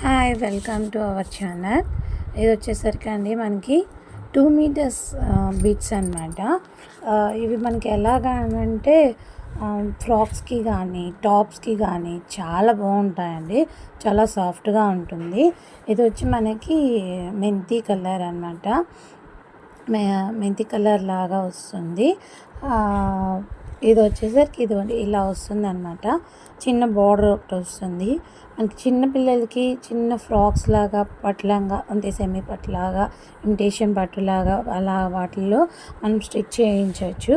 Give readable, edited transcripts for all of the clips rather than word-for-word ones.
Hi welcome to our channel. ఇది వచ్చేసరికి అండి మనకి 2 మీటర్స్ బీట్స్ అనమాట. ఇవి మనకి ఎలాగంటే ఫ్రాక్స్కి కానీ టాప్స్కి కానీ చాలా బాగుంటాయండి. చాలా సాఫ్ట్గా ఉంటుంది. ఇది వచ్చి మనకి మెంతి కలర్ అనమాట. మెంతి కలర్ లాగా వస్తుంది. ఇది వచ్చేసరికి ఇదిగోండి ఇలా వస్తుంది అనమాట. చిన్న బార్డర్ ఒకటి వస్తుంది మనకి. చిన్న పిల్లలకి చిన్న ఫ్రాక్స్ లాగా పట్లాగా అంటే సెమీ పట్లాగా ఇమిటేషన్ పట్టులాగా అలా వాటిల్లో మనం స్టిచ్ చేయించవచ్చు.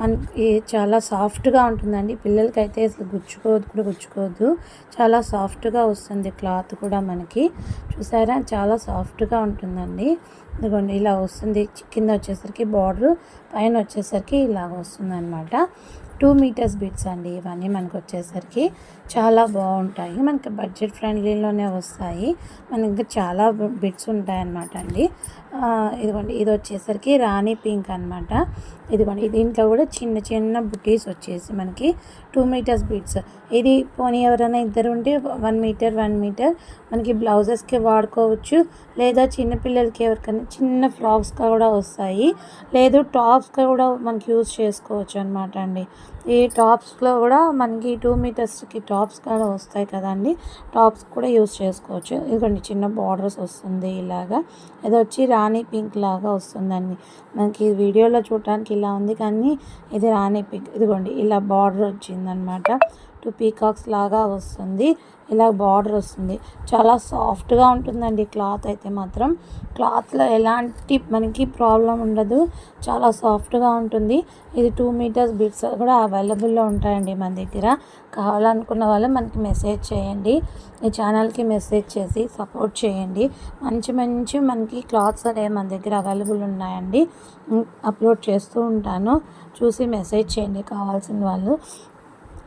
మనకి చాలా సాఫ్ట్గా ఉంటుందండి. పిల్లలకైతే అసలు గుచ్చుకోవద్దు. చాలా సాఫ్ట్గా వస్తుంది క్లాత్ కూడా మనకి. చూసారా చాలా సాఫ్ట్గా ఉంటుందండి. ఇదిగోండి ఇలా వస్తుంది. కింద వచ్చేసరికి బార్డర్, పైన వచ్చేసరికి ఇలాగ వస్తుంది అనమాట. 2 మీటర్స్ బిట్స్ అండి ఇవన్నీ మనకు వచ్చేసరికి చాలా బాగుంటాయి. మనకి బడ్జెట్ ఫ్రెండ్లీలోనే వస్తాయి. మనకి ఇంకా చాలా బిట్స్ ఉంటాయన్నమాట అండి. ఇదిగోండి ఇది వచ్చేసరికి రాణి పింక్ అనమాట. ఇదిగోండి దీంట్లో కూడా చిన్న చిన్న బుటీస్ వచ్చేసి మనకి 2 మీటర్స్ బిట్స్. ఇది పోనీ ఎవరైనా ఇద్దరు ఉంటే 1 మీటర్ మనకి బ్లౌజెస్కి వాడుకోవచ్చు. లేదా చిన్నపిల్లలకి ఎవరికైనా చిన్న ఫ్రాక్స్గా కూడా వస్తాయి. లేదు టాప్స్గా కూడా మనకి యూజ్ చేసుకోవచ్చు అనమాట అండి. ఈ టాప్స్లో కూడా మనకి 2 మీటర్స్కి టాప్స్ కూడా వస్తాయి కదండి. టాప్స్ కూడా యూజ్ చేసుకోవచ్చు. ఇదిగోండి చిన్న బార్డర్స్ వస్తుంది ఇలాగా. ఇది వచ్చి రాణి పింక్ లాగా వస్తుందండి. మనకి వీడియోలో చూడటానికి ఇలా ఉంది కానీ ఇది రాణి పింక్. ఇదిగోండి ఇలా బార్డర్ వచ్చిందనమాట. 2 పీకాక్స్ లాగా వస్తుంది. ఇలా బార్డర్ వస్తుంది. చాలా సాఫ్ట్గా ఉంటుందండి క్లాత్ అయితే మాత్రం. క్లాత్లో ఎలాంటి మనకి ప్రాబ్లం ఉండదు. చాలా సాఫ్ట్గా ఉంటుంది. ఇది 2 మీటర్స్ బిట్స్ కూడా అవైలబుల్లో ఉంటాయండి మన దగ్గర. కావాలనుకున్న వాళ్ళు మనకి మెసేజ్ చేయండి. ఈ ఛానల్కి మెసేజ్ చేసి సపోర్ట్ చేయండి. మంచి మనకి క్లాత్స్ అనేవి మన దగ్గర అవైలబుల్ ఉన్నాయండి. అప్లోడ్ చేస్తూ ఉంటాను. చూసి మెసేజ్ చేయండి కావాల్సిన వాళ్ళు.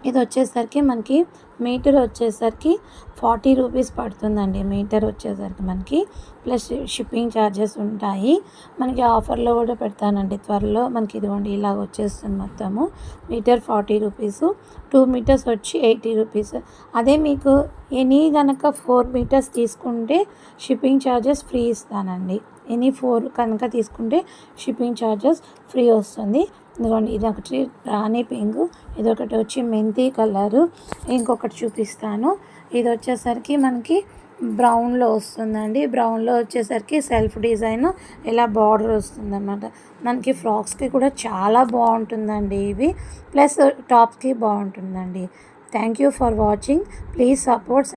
ఇది వచ్చేసరికి మనకి మీటర్ వచ్చేసరికి 40 రూపీస్ పడుతుందండి. మీటర్ వచ్చేసరికి మనకి ప్లస్ షిప్పింగ్ ఛార్జెస్ ఉంటాయి. మనకి ఆఫర్లో కూడా పెడతానండి త్వరలో. మనకి ఇదిగోండి ఇలా వచ్చేస్తుంది మొత్తము. మీటర్ 40 రూపీస్, 2 మీటర్స్ వచ్చి 80 రూపీస్. అదే మీకు ఎనీ కనుక 4 మీటర్స్ తీసుకుంటే షిప్పింగ్ ఛార్జెస్ ఫ్రీ ఇస్తానండి. ఎనీ 4 కనుక తీసుకుంటే షిప్పింగ్ ఛార్జెస్ ఫ్రీ వస్తుంది. ఇదిగోండి ఇది ఒకటి రాణి పింక్, ఇదొకటి వచ్చి మెంతి కలరు, ఇంకొకటి చూపిస్తాను. ఇది వచ్చేసరికి మనకి బ్రౌన్లో వస్తుందండి. బ్రౌన్లో వచ్చేసరికి సెల్ఫ్ డిజైన్ ఇలా బార్డర్ వస్తుందన్నమాట. మనకి ఫ్రాక్స్కి కూడా చాలా బాగుంటుందండి ఇవి. ప్లస్ టాప్స్కి బాగుంటుందండి. Thank you for watching. Please support.